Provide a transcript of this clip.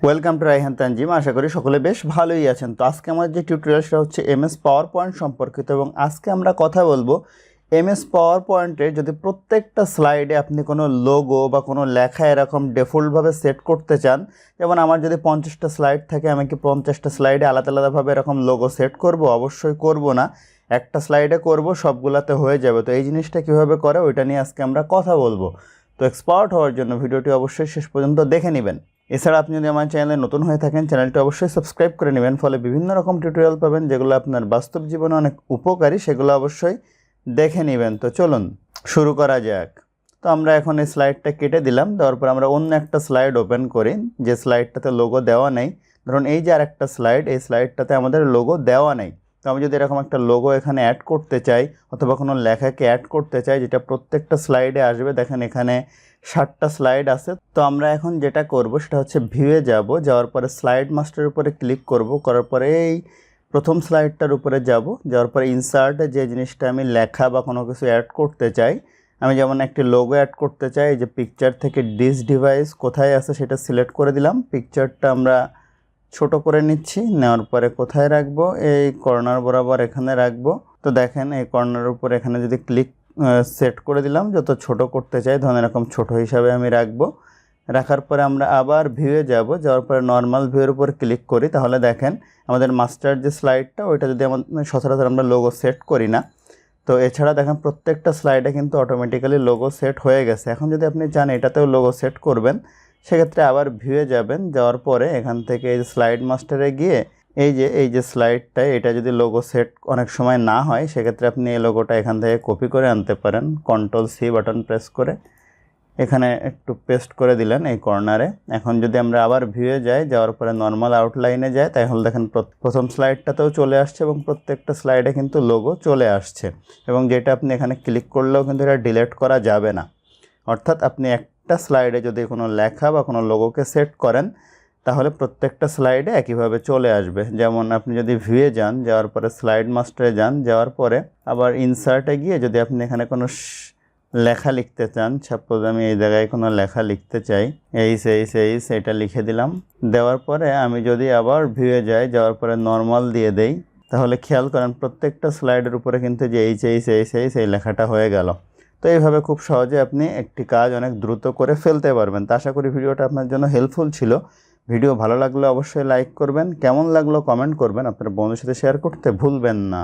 Welcome to Raihan Tanzim. আশা করি সকলে বেশ ভালোই আছেন। তো আজকে আমার যে টিউটোরিয়ালটা হচ্ছে এমএস পাওয়ার পয়েন্ট সম্পর্কিত, এবং আজকে আমরা কথা বলবো এমএস পাওয়ার পয়েন্টে যদি প্রত্যেকটা স্লাইডে আপনি কোনো লোগো বা কোনো লেখা এরকম ডিফল্টভাবে সেট করতে চান। যেমন আমার যদি 50টা স্লাইড থাকে, আমি কি 50টা স্লাইডে আলাদা আলাদাভাবে এরকম লোগো সেট করব? অবশ্যই করব না, একটা স্লাইডে করব, সবগুলাতে হয়ে যাবে। তো এই জিনিসটা কীভাবে করে ওইটা নিয়ে আজকে আমরা কথা বলবো। তো এক্সপার্ট হওয়ার জন্য ভিডিওটি অবশ্যই শেষ পর্যন্ত দেখে নেবেন। এছাড়া আপনি যদি আমার চ্যানেলে নতুন হয়ে থাকেন, চ্যানেলটি অবশ্যই সাবস্ক্রাইব করে নেবেন, ফলে বিভিন্ন রকম টিউটোরিয়াল পাবেন যেগুলো আপনার বাস্তব জীবনে অনেক উপকারী, সেগুলো অবশ্যই দেখে নেবেন। তো চলুন শুরু করা যাক। তো আমরা এখন এই স্লাইডটা কেটে দিলাম, দেওয়ার পর আমরা অন্য একটা স্লাইড ওপেন করি যে স্লাইডটাতে লোগো দেওয়া নেই। ধরুন এই যে আর একটা স্লাইড, এই স্লাইডটাতে আমাদের লোগো দেওয়া নেই। তো আমি যদি এরকম একটা লোগো এখানে অ্যাড করতে চাই অথবা কোনো লেখাকে অ্যাড করতে চাই যেটা প্রত্যেকটা স্লাইডে আসবে, দেখেন এখানে 7টা স্লাইড আছে। তো আমরা এখন যেটা করব সেটা হচ্ছে ভিউয়ে যাব, যাওয়ার পরে স্লাইড মাস্টারের উপরে ক্লিক করব, করার পরে এই প্রথম স্লাইডটার উপরে যাব, যাওয়ার পরে ইনসার্টে যে জিনিসটা আমি লেখা বা কোনো কিছু অ্যাড করতে চাই, আমি যেমন একটি লোগো অ্যাড করতে চাই, যে পিকচার থেকে ডিস ডিভাইস কোথায় আছে সেটা সিলেক্ট করে দিলাম। পিকচারটা আমরা ছোট করে নিচ্ছি, নেওয়ার পরে কোথায় রাখবো, এই কর্নার বরাবর এখানে রাখবো। তো দেখেন এই কর্নারের উপরে এখানে যদি ক্লিক সেট করে দিলাম, যত ছোট করতে চাই ধরুন এরকম ছোট হিসাবে আমি রাখবো। রাখার পরে আমরা আবার ভিউয়ে যাব, যাওয়ার পরে নর্মাল ভিউয়ের উপর ক্লিক করি, তাহলে দেখেন আমাদের মাস্টার যে স্লাইডটা ওইটা যদি আমাদের সচরাচর আমরা লোগো সেট করি না। তো এছাড়া দেখেন প্রত্যেকটা স্লাইডে কিন্তু অটোমেটিক্যালি লোগো সেট হয়ে গেছে। এখন যদি আপনি চান এটাতেও লোগো সেট করবেন, সেক্ষেত্রে আবার ভিউয়ে যাবেন, যাওয়ার পরে এখান থেকে এই স্লাইড মাস্টারে গিয়ে এই যে স্লাইডটায় এটা যদি লোগো সেট অনেক সময় না হয়, সেক্ষেত্রে আপনি এই লোগোটা এখান থেকে কপি করে আনতে পারেন। Ctrl+C বাটন প্রেস করে এখানে একটু পেস্ট করে দিলেন এই কর্নারে। এখন যদি আমরা আবার ভিউয়ে যাই, যাওয়ার পরে নর্মাল আউটলাইনে যাই, তাহলে দেখেন প্রথম স্লাইডটাতেও চলে আসছে এবং প্রত্যেকটা স্লাইডে কিন্তু লোগো চলে আসছে, এবং যেটা আপনি এখানে ক্লিক করলেও কিন্তু এটা ডিলিট করা যাবে না। অর্থাৎ আপনি একটা স্লাইডে যদি কোনো লেখা বা কোনো লোগোকে সেট করেন, তাহলে প্রত্যেকটা স্লাইডে একইভাবে চলে আসবে। যেমন আপনি যদি ভিউয়ে যান, যাওয়ার পরে স্লাইড মাস্টারে যান, যাওয়ার পরে আবার ইনসার্টে গিয়ে যদি আপনি এখানে কোনো লেখা লিখতে চান, সাপোজ আমি এই জায়গায় কোনো লেখা লিখতে চাই, এটা লিখে দিলাম। দেওয়ার পরে আমি যদি আবার ভিউয়ে যাই, যাওয়ার পরে নর্মাল দিয়ে দেই, তাহলে খেয়াল করেন প্রত্যেকটা স্লাইডের উপরে কিন্তু যে এই লেখাটা হয়ে গেল। তো এইভাবে খুব সহজে আপনি একটি কাজ অনেক দ্রুত করে ফেলতে পারবেন। তো আশা করি ভিডিওটা আপনার জন্য হেল্পফুল ছিল। ভিডিও ভালো লাগলে অবশ্যই লাইক করবেন, কেমন লাগলো কমেন্ট করবেন, আপনার বন্ধুদের সাথে শেয়ার করতে ভুলবেন না।